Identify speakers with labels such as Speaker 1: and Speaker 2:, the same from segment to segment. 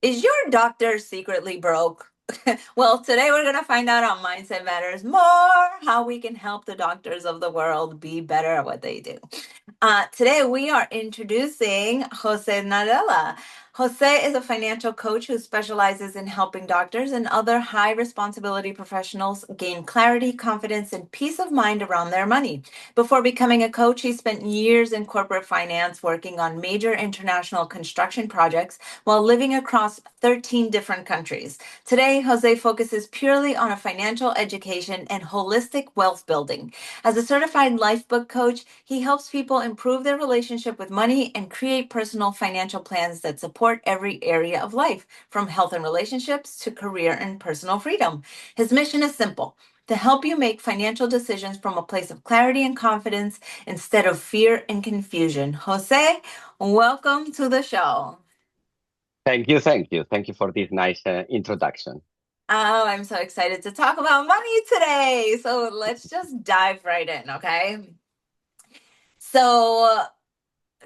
Speaker 1: Is your doctor secretly broke? Well, today we're going to find out on Mindset Matters more how we can help the doctors of the world be better at what they do. Today we are introducing Jose Nadela. Jose is a financial coach who specializes in helping doctors and other high responsibility professionals gain clarity, confidence, and peace of mind around their money. Before becoming a coach, he spent years in corporate finance working on major international construction projects while living across 13 different countries. Today, Jose focuses purely on a financial education and holistic wealth building. As a certified life book coach, he helps people improve their relationship with money and create personal financial plans that support every area of life, from health and relationships to career and personal freedom. His mission is simple: to help you make financial decisions from a place of clarity and confidence instead of fear and confusion. Jose, welcome to the show.
Speaker 2: Thank you, thank you. Thank you for this nice introduction.
Speaker 1: Oh, I'm so excited to talk about money today. So let's just dive right in, okay? So,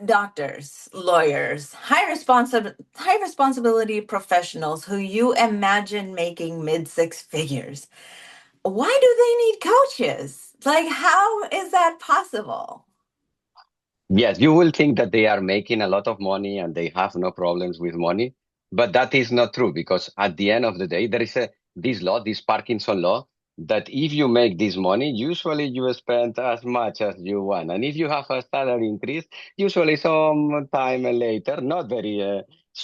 Speaker 1: doctors, lawyers, high responsibility professionals who you imagine making mid six figures. Why do they need coaches? Like, how is that possible?
Speaker 2: Yes, you will think that they are making a lot of money and they have no problems with money, but that is not true because at the end of the day, there is this law, this Parkinson law, that if you make this money, usually you spend as much as you want. And if you have a salary increase, usually some time later, not very,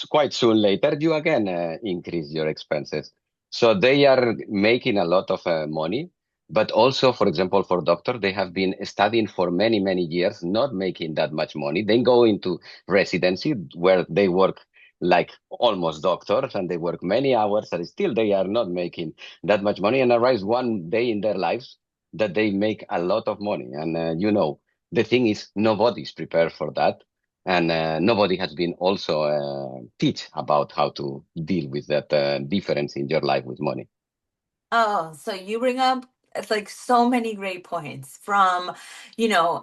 Speaker 2: quite soon later, you again increase your expenses. So they are making a lot of money. But also, for example, for doctors, they have been studying for many, many years, not making that much money. Then go into residency where they work like almost doctors and they work many hours and still they are not making that much money. And arise one day in their lives that they make a lot of money. And, the thing is, nobody's prepared for that. And nobody has been also teach about how to deal with that difference in your life with money.
Speaker 1: Oh, so you bring up like so many great points from,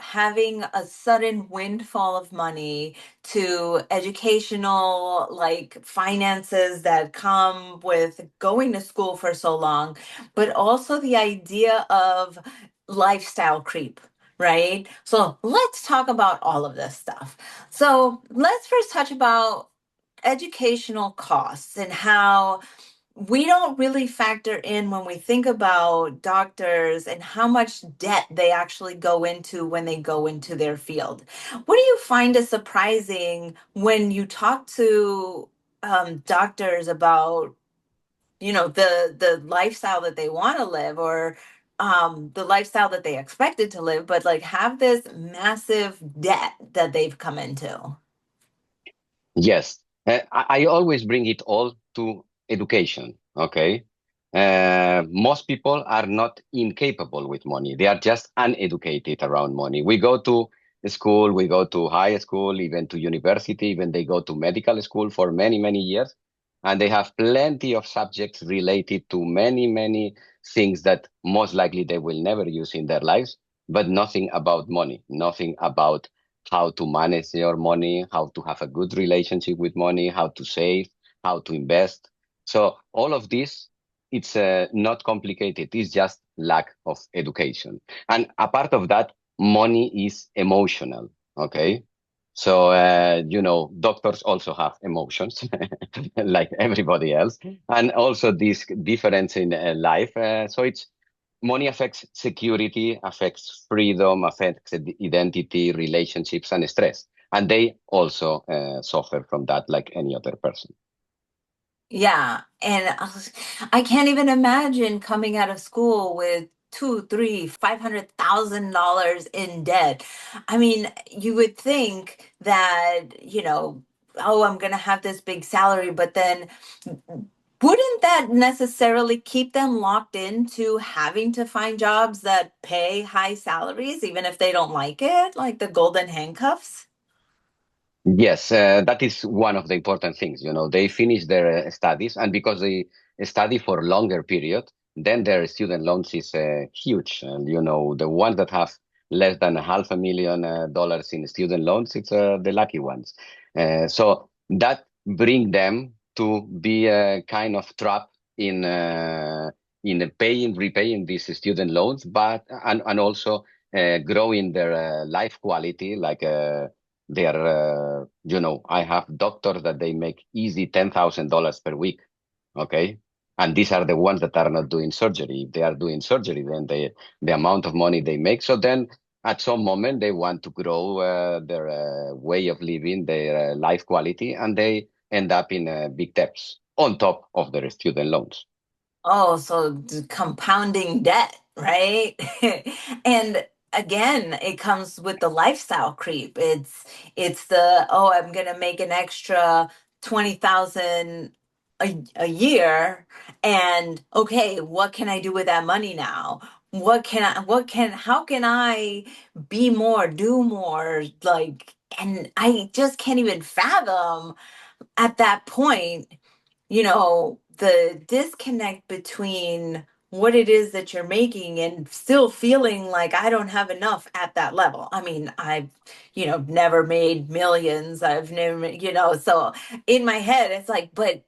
Speaker 1: having a sudden windfall of money to educational like finances that come with going to school for so long, but also the idea of lifestyle creep. Right. So let's talk about all of this stuff. So let's first touch about educational costs and how we don't really factor in when we think about doctors and how much debt they actually go into when they go into their field. What do you find is surprising when you talk to doctors about, the lifestyle that they want to live, or the lifestyle that they expected to live, but like have this massive debt that they've come into?
Speaker 2: Yes, I always bring it all to education. Okay. Most people are not incapable with money. They are just uneducated around money. We go to school, we go to high school, even to university, even they go to medical school for many, many years. And they have plenty of subjects related to many, many things that most likely they will never use in their lives, but nothing about money, nothing about how to manage your money, how to have a good relationship with money, how to save, how to invest. So all of this, it's not complicated. It's just lack of education. And a part of that, money is emotional. Okay. So, doctors also have emotions like everybody else. And also this difference in life. So it's money affects security, affects freedom, affects identity, relationships, and stress. And they also suffer from that like any other person.
Speaker 1: Yeah, and I can't even imagine coming out of school with two, three, $500,000 in debt. I mean, you would think that, oh, I'm gonna have this big salary, but then wouldn't that necessarily keep them locked into having to find jobs that pay high salaries, even if they don't like it, like the golden handcuffs?
Speaker 2: Yes, that is one of the important things. They finish their studies, and because they study for longer period, then their student loans is huge. And the ones that have less than $500,000 in student loans, it's the lucky ones. So that bring them to be kind of trapped in repaying these student loans, but and also growing their life quality, like I have doctors that they make easy $10,000 per week. Okay. And these are the ones that are not doing surgery. If they are doing surgery, then the amount of money they make. So then at some moment they want to grow their way of living, their life quality, and they end up in big debts on top of their student loans.
Speaker 1: Oh, so compounding debt, right? And again, it comes with the lifestyle creep. It's the, oh, I'm gonna make an extra 20,000 a year, and okay, what can I do with that money now? How can I be more, do more? Like, and I just can't even fathom at that point, the disconnect between what it is that you're making and still feeling like I don't have enough at that level. I mean, I've, never made millions. I've never, so in my head, it's like, but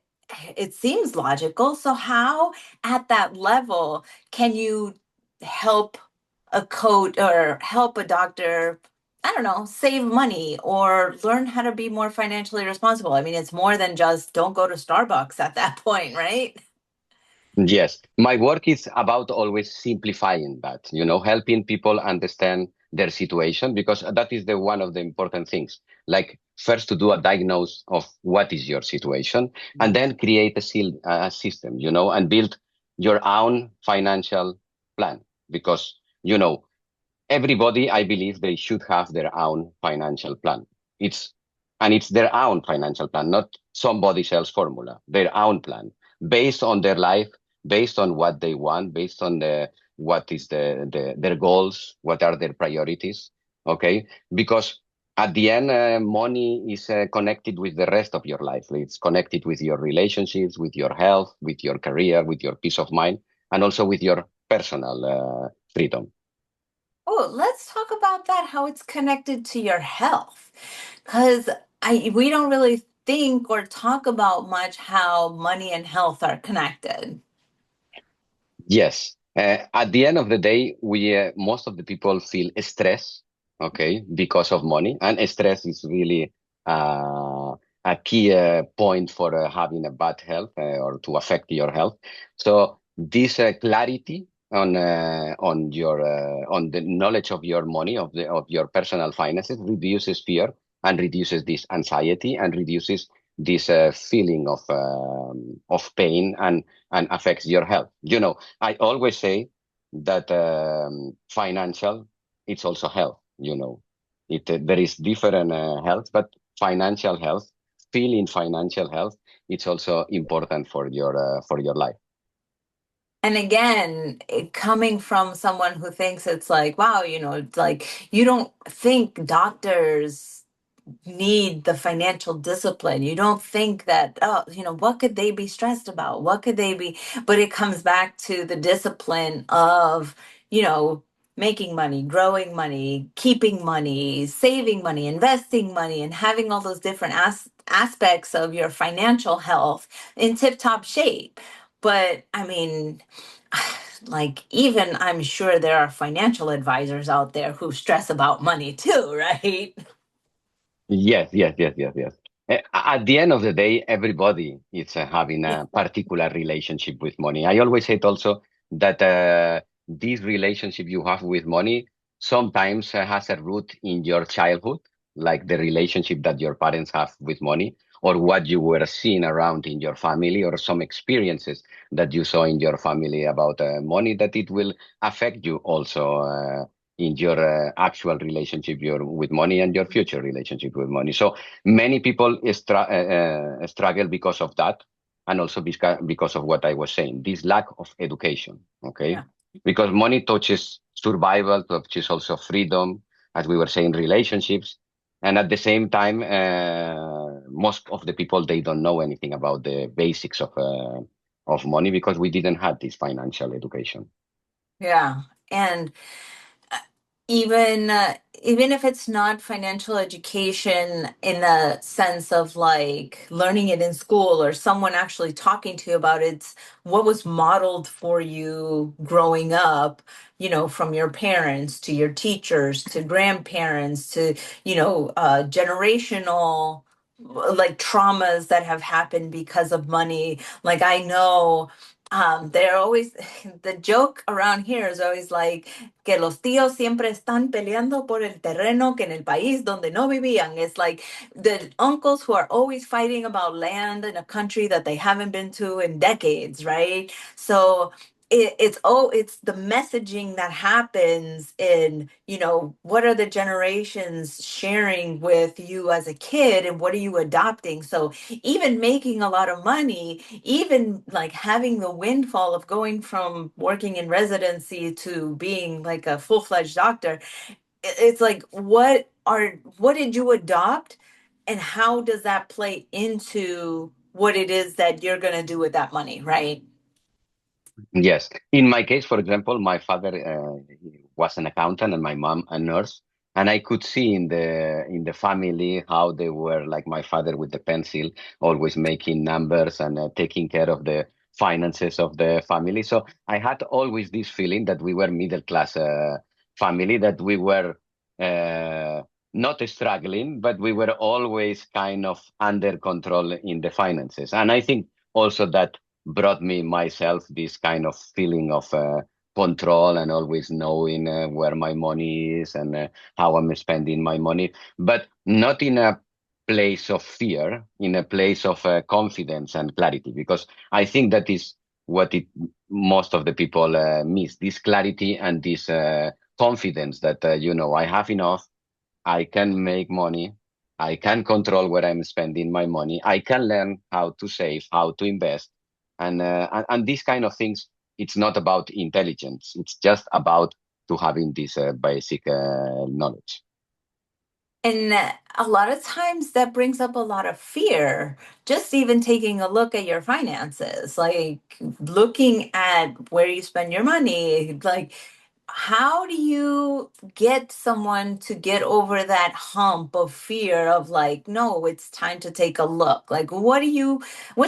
Speaker 1: it seems logical. So how at that level can you help a coach or help a doctor, I don't know, save money or learn how to be more financially responsible? I mean, it's more than just don't go to Starbucks at that point, right?
Speaker 2: Yes, my work is about always simplifying that, helping people understand their situation, because that is the one of the important things. Like first to do a diagnose of what is your situation, and
Speaker 1: Mhm.
Speaker 2: then create a system, and build your own financial plan. Because, everybody, I believe they should have their own financial plan. It's it's their own financial plan, not somebody else's formula, their own plan based on their life, based on what they want, based on what is their goals, what are their priorities. Okay. Because at the end, money is connected with the rest of your life. It's connected with your relationships, with your health, with your career, with your peace of mind, and also with your personal freedom.
Speaker 1: Oh, let's talk about that, how it's connected to your health. Because we don't really think or talk about much how money and health are connected.
Speaker 2: Yes. At the end of the day, we most of the people feel stress, okay, because of money, and stress is really a key point for having a bad health or to affect your health. So this clarity on the knowledge of your money of your personal finances reduces fear and reduces this anxiety and reduces this feeling of pain and affects your health. I always say that financial, it's also health. There is different health, but financial health, feeling financial health, it's also important for your life.
Speaker 1: And again, coming from someone who thinks it's like, wow, it's like you don't think doctors need the financial discipline. You don't think that, oh, what could they be stressed about? What could they be? But it comes back to the discipline of, you know, making money, growing money, keeping money, saving money, investing money, and having all those different aspects of your financial health in tip top shape. But I mean, like, even I'm sure there are financial advisors out there who stress about money too, right?
Speaker 2: Yes, yes, yes, yes, yes. At the end of the day, everybody is having
Speaker 1: Yeah.
Speaker 2: a particular relationship with money. I always say it also that this relationship you have with money sometimes has a root in your childhood, like the relationship that your parents have with money, or what you were seeing around in your family, or some experiences that you saw in your family about money, that it will affect you also. In your actual relationship with money and your future relationship with money. So many people struggle because of that, and also because of what I was saying, this lack of education. Okay,
Speaker 1: Yeah.
Speaker 2: because money touches survival, touches also freedom, as we were saying, relationships, and at the same time, most of the people they don't know anything about the basics of money because we didn't have this financial education.
Speaker 1: Yeah. And Even if it's not financial education in the sense of like learning it in school or someone actually talking to you about it, it's what was modeled for you growing up, from your parents to your teachers to grandparents to, generational like traumas that have happened because of money. Like I know they're always the joke around here is always like que los tíos siempre están peleando por el terreno que en el país donde no vivían. It's like the uncles who are always fighting about land in a country that they haven't been to in decades, right? So it's the messaging that happens in, what are the generations sharing with you as a kid and what are you adopting? So even making a lot of money, even like having the windfall of going from working in residency to being like a full-fledged doctor, it's like what did you adopt and how does that play into what it is that you're going to do with that money, right?
Speaker 2: Yes. In my case, for example, my father was an accountant and my mom a nurse, and I could see in the family how they were like my father with the pencil, always making numbers and taking care of the finances of the family. So I had always this feeling that we were middle class family, that we were uh, not struggling, but we were always kind of under control in the finances. And I think also that brought me myself this kind of feeling of control and always knowing where my money is and how I'm spending my money, but not in a place of fear, in a place of confidence and clarity, because I think that is what most of the people miss, this clarity and this confidence that, I have enough. I can make money. I can control where I'm spending my money. I can learn how to save, how to invest, and these kind of things. It's not about intelligence. It's just about to having this basic knowledge.
Speaker 1: And a lot of times that brings up a lot of fear, just even taking a look at your finances, like looking at where you spend your money. Like, how do you get someone to get over that hump of fear of like, no, it's time to take a look? Like, what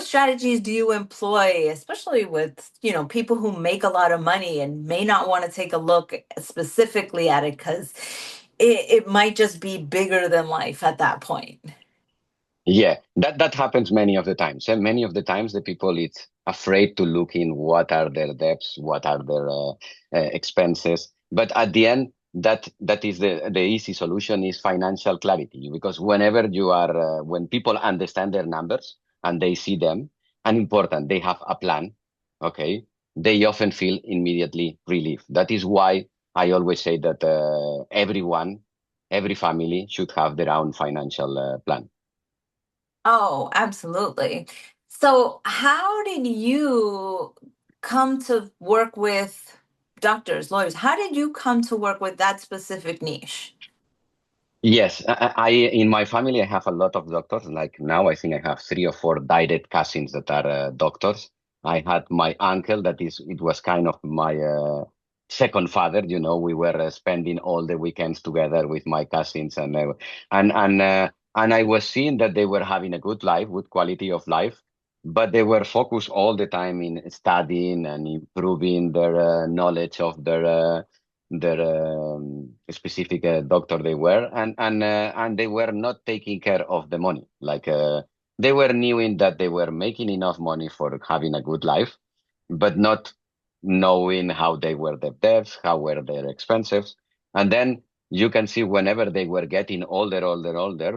Speaker 1: strategies do you employ, especially with, people who make a lot of money and may not want to take a look specifically at it because it might just be bigger than life at that point.
Speaker 2: Yeah, that happens many of the times. And many of the times, the people it's afraid to look in what are their debts, what are their expenses. But at the end, that is the easy solution is financial clarity. Because whenever you are, when people understand their numbers and they see them, and important, they have a plan. Okay, they often feel immediately relief. That is why I always say that every family should have their own financial plan.
Speaker 1: Oh, absolutely. So, how did you come to work with doctors, lawyers? How did you come to work with that specific niche?
Speaker 2: Yes, in my family I have a lot of doctors. Like now, I think I have three or four direct cousins that are doctors. I had my uncle it was kind of my second father. We were spending all the weekends together with my cousins, and I was seeing that they were having a good life, good quality of life, but they were focused all the time in studying and improving their knowledge of their specific doctor they were, and they were not taking care of the money. Like they were knowing that they were making enough money for having a good life, but not knowing how they were their debts, how were their expenses. And then you can see whenever they were getting older,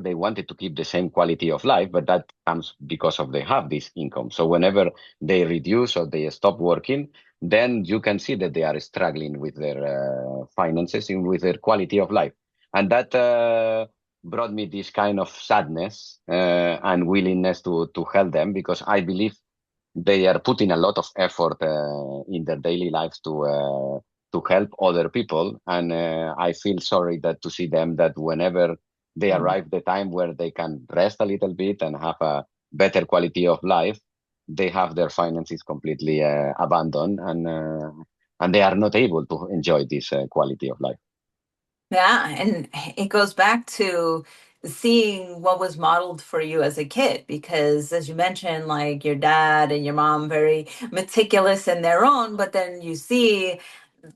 Speaker 2: they wanted to keep the same quality of life, but that comes because of they have this income. So whenever they reduce or they stop working, then you can see that they are struggling with their finances and with their quality of life. And that brought me this kind of sadness and willingness to help them, because I believe they are putting a lot of effort in their daily lives to help other people, and I feel sorry that to see them that whenever they
Speaker 1: Mm.
Speaker 2: arrive the time where they can rest a little bit and have a better quality of life, they have their finances completely abandoned, and they are not able to enjoy this quality of life.
Speaker 1: Yeah, and it goes back to seeing what was modeled for you as a kid, because as you mentioned, like your dad and your mom very meticulous in their own, but then you see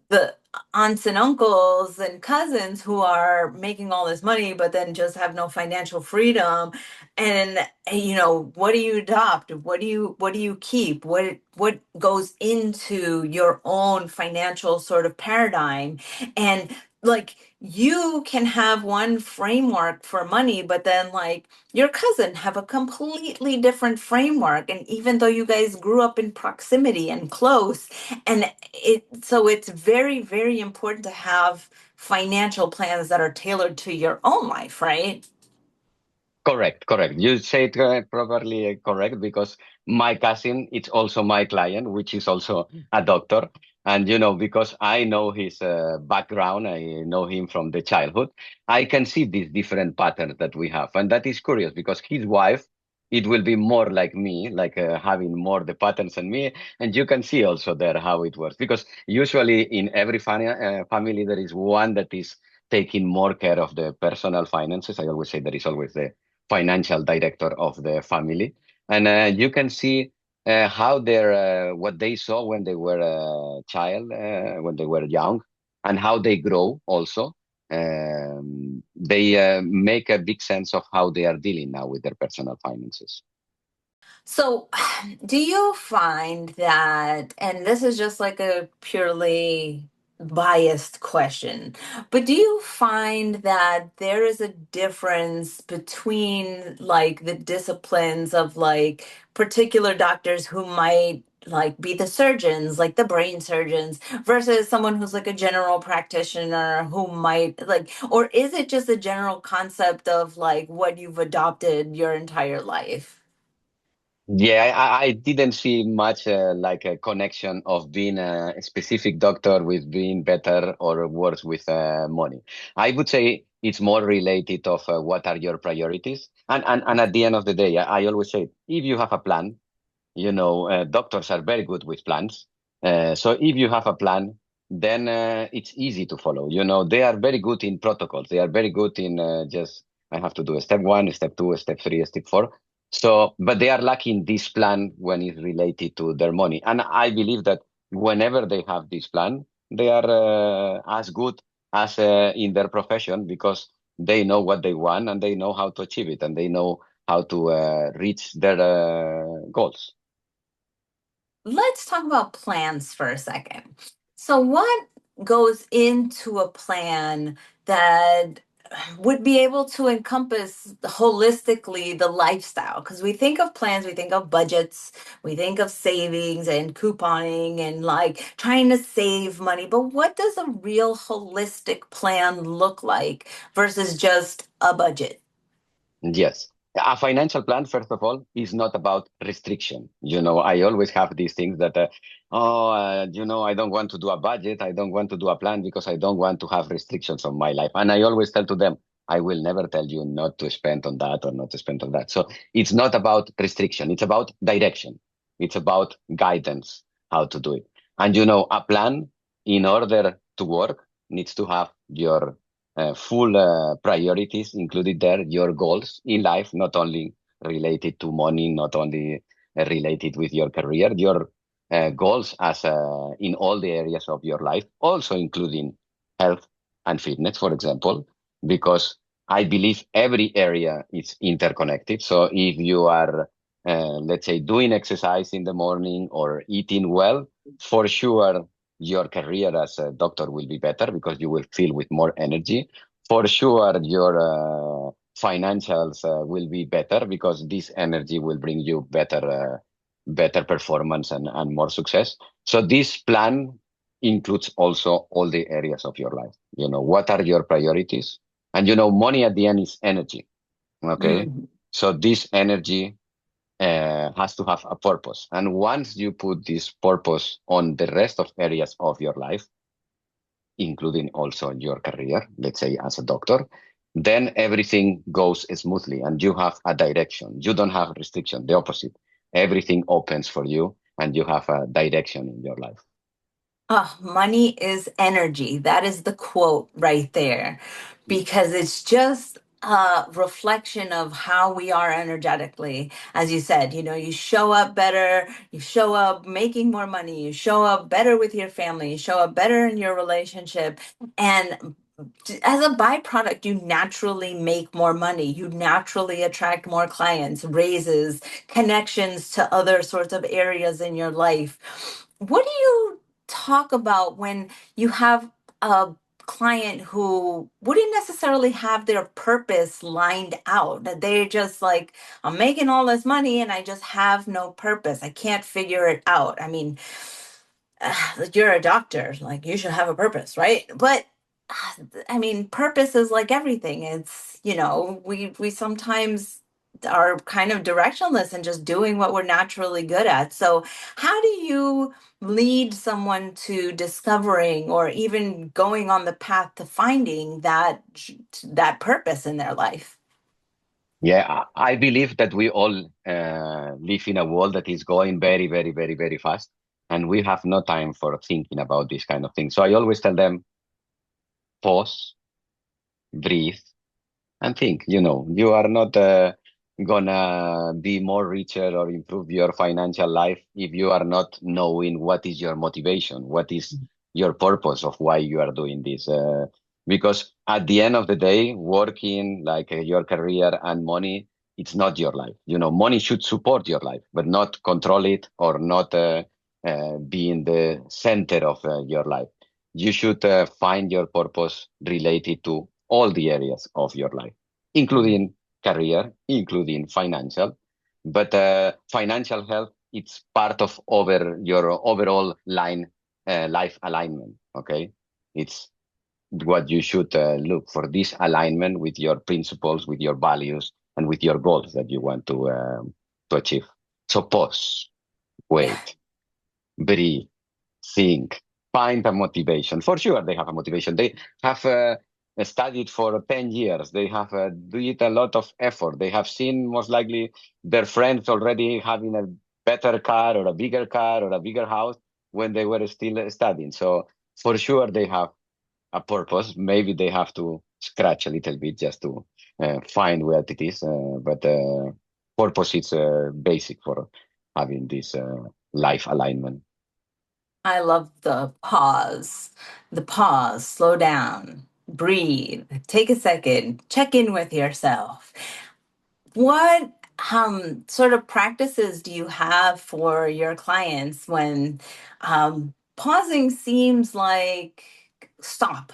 Speaker 1: the aunts and uncles and cousins who are making all this money but then just have no financial freedom. And what do you adopt, what do you keep, what goes into your own financial sort of paradigm. And like you can have one framework for money, but then like your cousin have a completely different framework, and even though you guys grew up in proximity and close, and it's very, very important to have financial plans that are tailored to your own life, right?
Speaker 2: Correct, correct. You said properly correct because my cousin, it's also my client, which is also a doctor. And, because I know his background, I know him from the childhood, I can see these different patterns that we have. And that is curious because his wife, it will be more like me, like having more the patterns than me. And you can see also there how it works. Because usually in every family, there is one that is taking more care of the personal finances. I always say there is always the financial director of the family, and you can see how their what they saw when they were a child, when they were young, and how they grow. Also, they make a big sense of how they are dealing now with their personal finances.
Speaker 1: So, do you find that, and this is just like a purely biased question, but do you find that there is a difference between like the disciplines of like particular doctors who might like be the surgeons, like the brain surgeons, versus someone who's like a general practitioner who might like, or is it just a general concept of like what you've adopted your entire life?
Speaker 2: Yeah, I didn't see much like a connection of being a specific doctor with being better or worse with money. I would say it's more related of what are your priorities. And at the end of the day, I always say, if you have a plan, doctors are very good with plans. So if you have a plan, then it's easy to follow. They are very good in protocols. They are very good in just, I have to do a step one, a step two, a step three, a step four. So, but they are lacking this plan when it's related to their money. And I believe that whenever they have this plan, they are as good as in their profession because they know what they want and they know how to achieve it and they know how to reach their goals.
Speaker 1: Let's talk about plans for a second. So, what goes into a plan that would be able to encompass holistically the lifestyle? Because we think of plans, we think of budgets, we think of savings and couponing and like trying to save money. But what does a real holistic plan look like versus just a budget?
Speaker 2: Yes. A financial plan, first of all, is not about restriction. I always have these things that, I don't want to do a budget. I don't want to do a plan because I don't want to have restrictions on my life. And I always tell to them, I will never tell you not to spend on that or not to spend on that. So it's not about restriction. It's about direction. It's about guidance, how to do it. And, a plan in order to work needs to have your full priorities included there, your goals in life, not only related to money, not only related with your career, your goals as in all the areas of your life, also including health and fitness, for example, because I believe every area is interconnected. So if you are, let's say, doing exercise in the morning or eating well, for sure your career as a doctor will be better because you will feel with more energy. For sure, your financials will be better because this energy will bring you better performance and more success. So this plan includes also all the areas of your life. What are your priorities? And money at the end is energy. Okay.
Speaker 1: Mm.
Speaker 2: So this energy has to have a purpose. And once you put this purpose on the rest of areas of your life, including also your career, let's say as a doctor, then everything goes smoothly and you have a direction. You don't have restriction, the opposite. Everything opens for you and you have a direction in your life.
Speaker 1: Oh, money is energy. That is the quote right there, because it's just a reflection of how we are energetically. As you said, you show up better, you show up making more money, you show up better with your family, you show up better in your relationship. And as a byproduct, you naturally make more money. You naturally attract more clients, raises, connections to other sorts of areas in your life. What do you talk about when you have a client who wouldn't necessarily have their purpose lined out? That they're just like, I'm making all this money and I just have no purpose. I can't figure it out. I mean, you're a doctor, like you should have a purpose, right? But I mean, purpose is like everything. It's, we sometimes are kind of directionless and just doing what we're naturally good at. So, how do you lead someone to discovering or even going on the path to finding that purpose in their life?
Speaker 2: Yeah, I believe that we all live in a world that is going very, very, very, very fast, and we have no time for thinking about this kind of thing. So I always tell them, pause, breathe, and think. You are not gonna be more richer or improve your financial life if you are not knowing what is your motivation, what is your purpose of why you are doing this. Because at the end of the day, working like your career and money, it's not your life. Money should support your life, but not control it or not be in the center of your life. You should find your purpose related to all the areas of your life, including career, including financial. But financial health, it's part of over your overall life alignment. Okay, it's what you should look for, this alignment with your principles, with your values, and with your goals that you want to achieve. So pause,
Speaker 1: Yeah.
Speaker 2: wait, breathe, think, find a motivation. For sure, they have a motivation. They have studied for 10 years. They have did a lot of effort. They have seen most likely their friends already having a better car or a bigger car or a bigger house when they were still studying. So for sure, they have a purpose. Maybe they have to scratch a little bit just to find what it is. But purpose is basic for having this life alignment.
Speaker 1: I love the pause, slow down, breathe, take a second, check in with yourself. What sort of practices do you have for your clients when pausing seems like stop,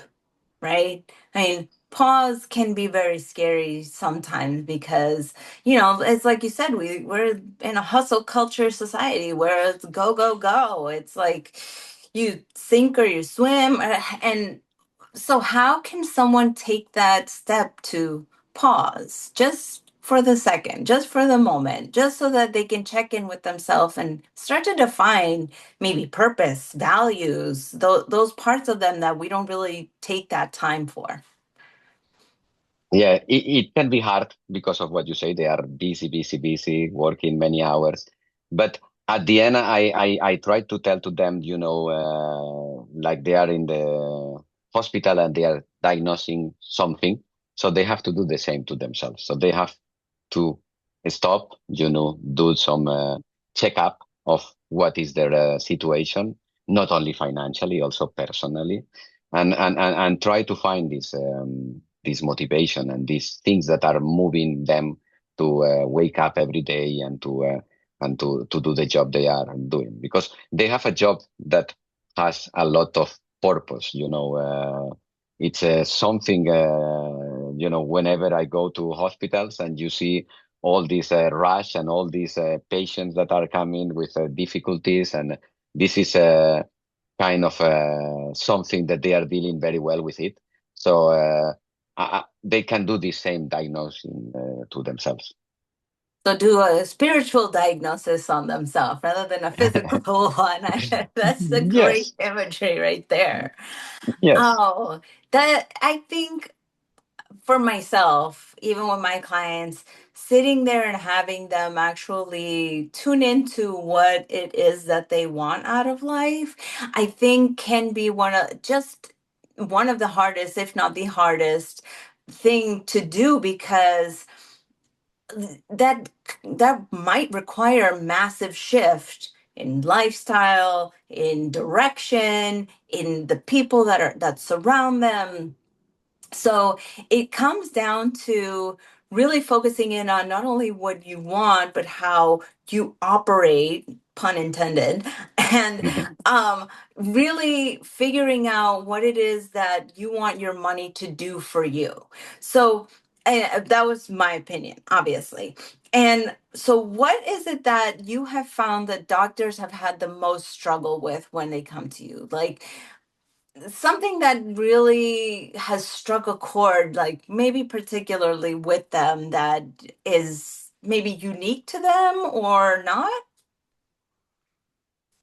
Speaker 1: right? I mean, pause can be very scary sometimes because, it's like you said, we're in a hustle culture society where it's go, go, go. It's like you sink or you swim. And so, how can someone take that step to pause just for the second, just for the moment, just so that they can check in with themselves and start to define maybe purpose, values, those parts of them that we don't really take that time for?
Speaker 2: Yeah, it can be hard because of what you say. They are busy, busy, busy, working many hours. But at the end, I try to tell to them, like they are in the hospital and they are diagnosing something. So they have to do the same to themselves. So they have to stop, do some checkup of what is their situation, not only financially, also personally, and try to find this motivation and these things that are moving them to wake up every day and to do the job they are doing, because they have a job that has a lot of purpose. It's something, whenever I go to hospitals and you see all this rush and all these patients that are coming with difficulties, and this is kind of something that they are dealing very well with it. So they can do the same diagnosing to themselves.
Speaker 1: So, do a spiritual diagnosis on themselves rather than a physical one. That's a great
Speaker 2: Yes,
Speaker 1: imagery right there.
Speaker 2: yes.
Speaker 1: Oh, that I think. for myself, even with my clients, sitting there and having them actually tune into what it is that they want out of life, I think can be one of the hardest, if not the hardest thing to do, because that that might require a massive shift in lifestyle, in direction, in the people that surround them. So it comes down to really focusing in on not only what you want, but how you operate, pun intended, and
Speaker 2: Mhm.
Speaker 1: really figuring out what it is that you want your money to do for you. So that was my opinion, obviously. And so, what is it that you have found that doctors have had the most struggle with when they come to you? Like, something that really has struck a chord, like maybe particularly with them, that is maybe unique to them or not?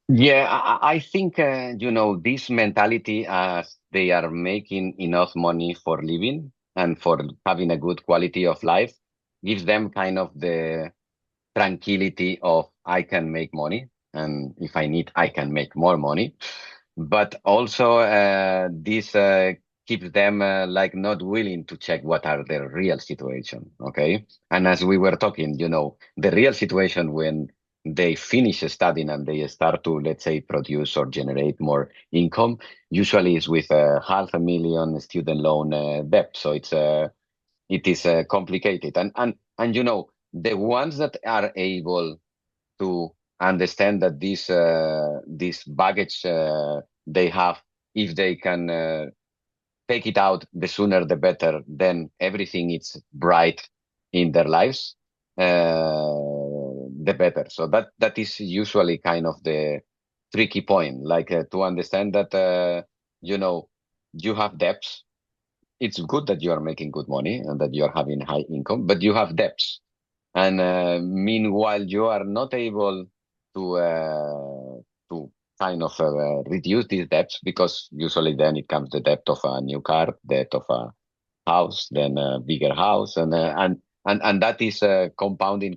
Speaker 2: Yeah, I think, this mentality as they are making enough money for living and for having a good quality of life gives them kind of the tranquility of I can make money, and if I need, I can make more money. But also, this keeps them like not willing to check what are their real situation. Okay, and as we were talking, the real situation when they finish studying and they start to, let's say, produce or generate more income, usually is with a 500,000 student loan debt. So it is complicated, and the ones that are able to understand that this baggage they have, if they can take it out, the sooner the better, then everything is bright in their lives, the better. So that is usually kind of the tricky point, like to understand that you know you have debts. It's good that you are making good money and that you are having high income, but you have debts. And meanwhile, you are not able to kind of reduce these debts, because usually then it comes the debt of a new car, debt of a house, then a bigger house, and that is compounding,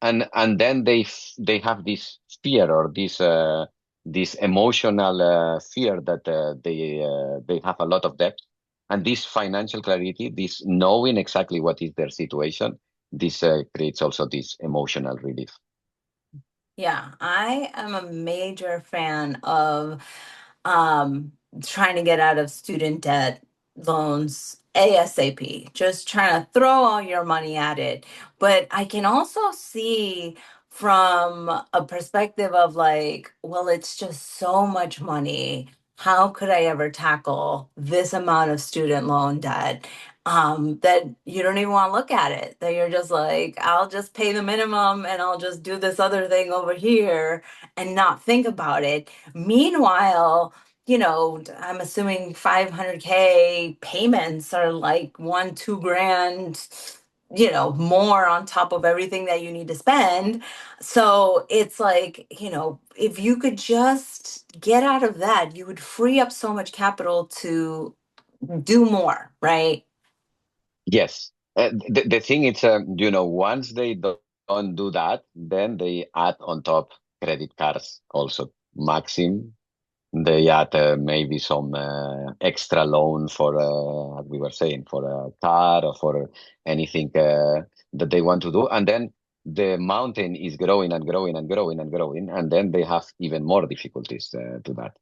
Speaker 2: and then they have this fear, or this emotional fear that they have a lot of debt, and this financial clarity, this knowing exactly what is their situation, this creates also this emotional relief.
Speaker 1: Yeah, I am a major fan of um, trying to get out of student debt loans ASAP, just trying to throw all your money at it. But I can also see from a perspective of like, well, it's just so much money. How could I ever tackle this amount of student loan debt? That you don't even want to look at it, that you're just like, I'll just pay the minimum and I'll just do this other thing over here and not think about it. Meanwhile, I'm assuming 500K payments are like 1, 2 grand, more on top of everything that you need to spend. So it's like, if you could just get out of that, you would free up so much capital to do more, right?
Speaker 2: Yes. The thing is, once they don't do that, then they add on top credit cards also, Maxim. They add maybe some extra loan for, as we were saying, for a car or for anything that they want to do. And then the mountain is growing and growing and growing and growing. And then they have even more difficulties to that.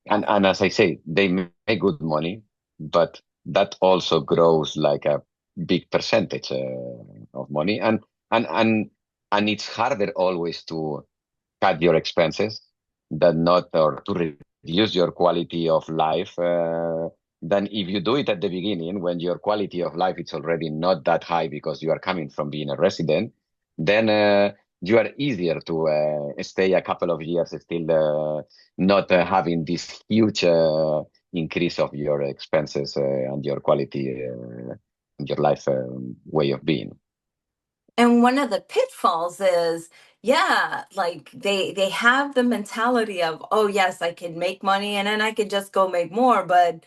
Speaker 2: And as I say, they make good money, but that also grows like a big percentage of money. And it's harder always to cut your expenses than not, or to reduce your quality of life than if you do it at the beginning when your quality of life is already not that high because you are coming from being a resident. Then you are easier to stay a couple of years still not having this huge increase of your expenses and your quality and your life way of being.
Speaker 1: And one of the pitfalls is, yeah, like they have the mentality of, oh yes, I can make money and then I can just go make more, but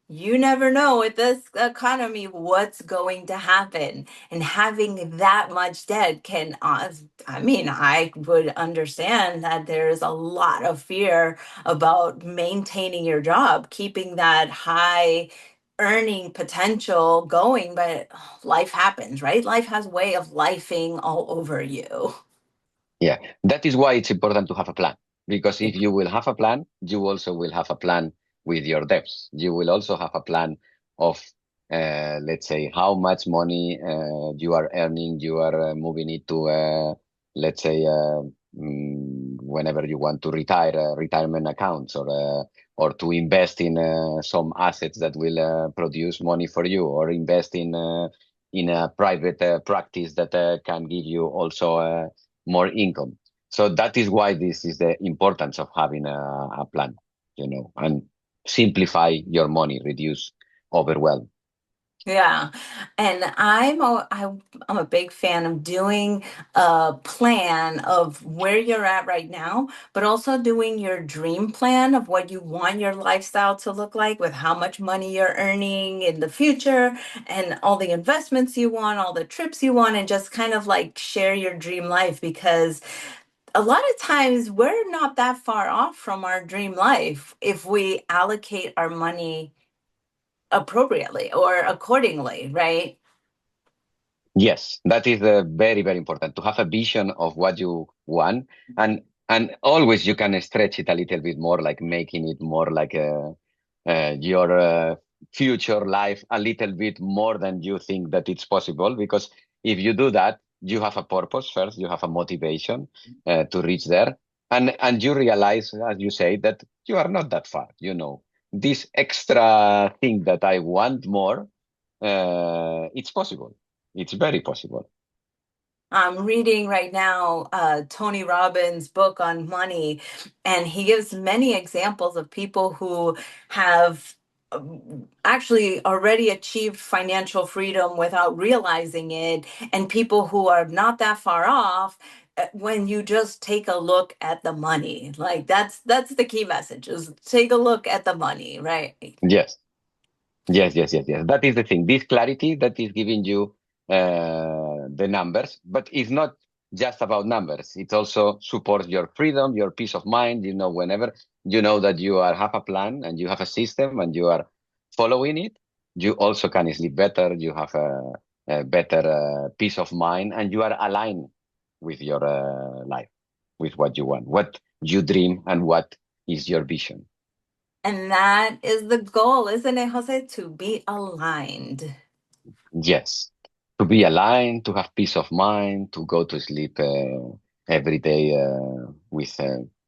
Speaker 1: You never know with this economy what's going to happen. And having that much debt can, I mean, I would understand that there's a lot of fear about maintaining your job, keeping that high earning potential going, but life happens, right? Life has a way of lifing all over you.
Speaker 2: Yeah, that is why it's important to have a plan. Because if you will have a plan, you also will have a plan with your debts. You will also have a plan of, let's say, how much money you are earning. You are moving it to, let's say, whenever you want to retire, retirement accounts, or to invest in some assets that will produce money for you, or invest in a private practice that can give you also more income. So that is why this is the importance of having a plan, and simplify your money, reduce overwhelm.
Speaker 1: Yeah. And I'm a big fan of doing a plan of where you're at right now, but also doing your dream plan of what you want your lifestyle to look like with how much money you're earning in the future and all the investments you want, all the trips you want, and just kind of like share your dream life because a lot of times we're not that far off from our dream life if we allocate our money appropriately or accordingly, right?
Speaker 2: Yes, that is very, very important to have a vision of what you want, and and always you can stretch it a little bit more, like making it more like your future life a little bit more than you think that it's possible. Because if you do that, you have a purpose first, you have a motivation to reach there, and you realize, as you say, that you are not that far. This extra thing that I want more, it's possible. It's very possible.
Speaker 1: I'm reading right now Tony Robbins' book on money, and he gives many examples of people who have actually already achieved financial freedom without realizing it, and people who are not that far off. When you just take a look at the money, like that's the key message is take a look at the money, right?
Speaker 2: Yes. Yes, yes, yes, yes. That is the thing. This clarity that is giving you the numbers, but it's not just about numbers. It also supports your freedom, your peace of mind. Whenever you know that you have a plan and you have a system and you are following it, you also can sleep better. You have a better peace of mind, and you are aligned with your life, with what you want, what you dream, and what is your vision.
Speaker 1: And that is the goal, isn't it, Jose? To be aligned.
Speaker 2: Yes, to be aligned, to have peace of mind, to go to sleep every day with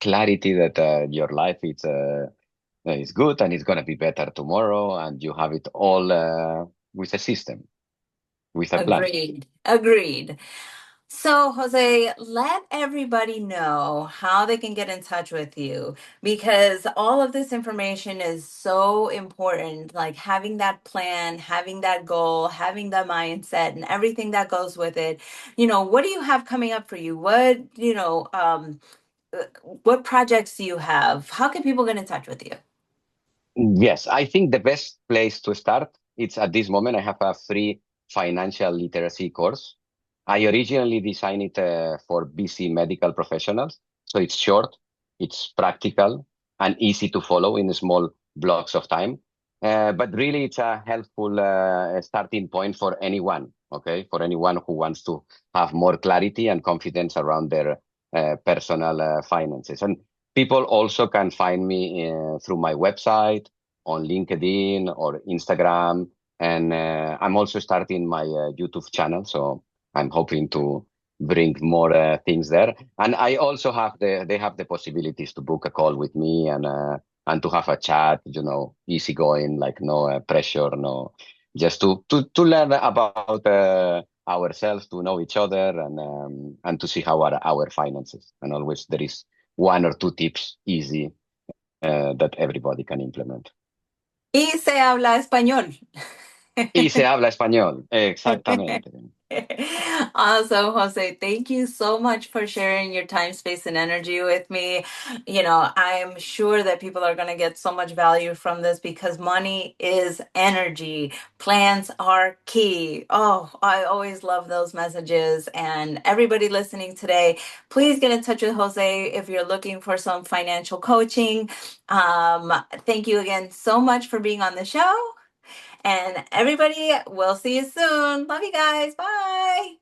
Speaker 2: clarity that your life is good and it's gonna be better tomorrow, and you have it all with a system, with a plan.
Speaker 1: Agreed. Agreed. So, Jose, let everybody know how they can get in touch with you because all of this information is so important. Like having that plan, having that goal, having the mindset, and everything that goes with it. What do you have coming up for you? Uh, what projects do you have? How can people get in touch with you?
Speaker 2: Yes, I think the best place to start, it's at this moment, I have a free financial literacy course. I originally designed it for busy medical professionals. So it's short, it's practical, and easy to follow in small blocks of time. But really, it's a helpful starting point for anyone, okay? For anyone who wants to have more clarity and confidence around their personal finances. And people also can find me through my website, on LinkedIn or Instagram. And I'm also starting my YouTube channel. So I'm hoping to bring more things there. And I also they have the possibilities to book a call with me and to have a chat, easygoing, like no pressure, no, just to learn about ourselves, to know each other, and to see how are our finances. And always there is one or two tips easy that everybody can implement.
Speaker 1: Y se habla español.
Speaker 2: Y se habla español, exactamente.
Speaker 1: Awesome, Jose. Thank you so much for sharing your time, space, and energy with me. I'm sure that people are going to get so much value from this because money is energy. Plans are key. Oh, I always love those messages. And everybody listening today, please get in touch with Jose if you're looking for some financial coaching. Thank you again so much for being on the show. And everybody, we'll see you soon. Love you guys. Bye.